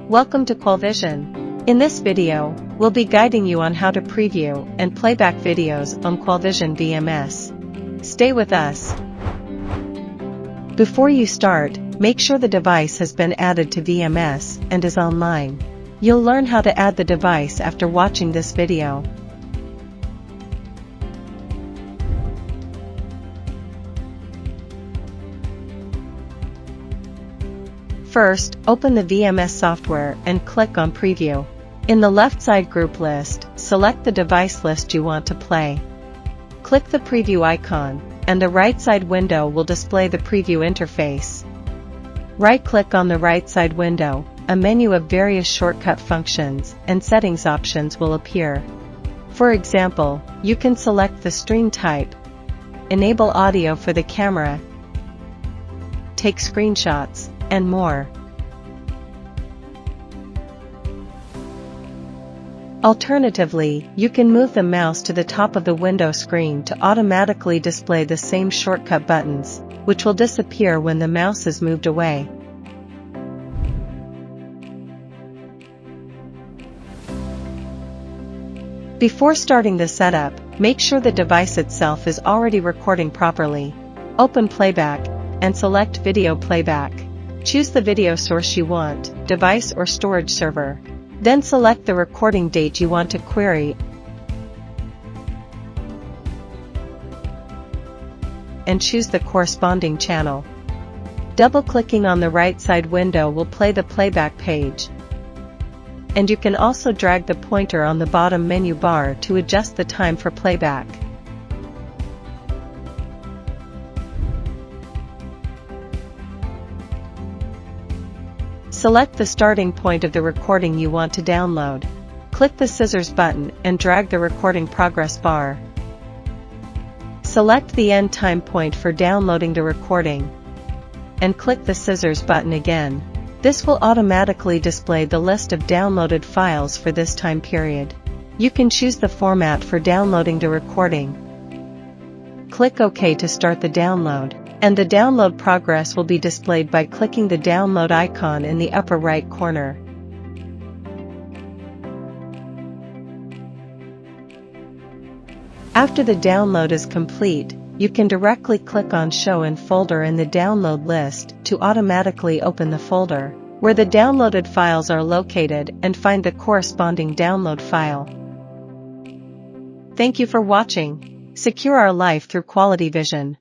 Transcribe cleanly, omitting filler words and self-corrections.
Welcome to Qualvision. In this video, we'll be guiding you on how to preview and playback videos on Qualvision VMS. Stay with us. Before you start, make sure the device has been added to VMS and is online. You'll learn how to add the device after watching this video. First, open the VMS software and click on Preview. In the left side group list, select the device list you want to play. Click the preview icon, and the right side window will display the preview interface. Right-click on the right side window, a menu of various shortcut functions and settings options will appear. For example, you can select the stream type, enable audio for the camera, take screenshots, and more. Alternatively, you can move the mouse to the top of the window screen to automatically display the same shortcut buttons, which will disappear when the mouse is moved away. Before starting the setup, make sure the device itself is already recording properly. Open Playback, and select Video Playback. Choose the video source you want, device or storage server. Then select the recording date you want to query and choose the corresponding channel. Double-clicking on the right side window will play the playback page. And you can also drag the pointer on the bottom menu bar to adjust the time for playback. Select the starting point of the recording you want to download. Click the scissors button and drag the recording progress bar. Select the end time point for downloading the recording, and click the scissors button again. This will automatically display the list of downloaded files for this time period. You can choose the format for downloading the recording. Click OK to start the download, and the download progress will be displayed by clicking the download icon in the upper right corner. After the download is complete, you can directly click on Show in Folder in the download list to automatically open the folder where the downloaded files are located and find the corresponding download file. Thank you for watching. Secure our life through Qualvision.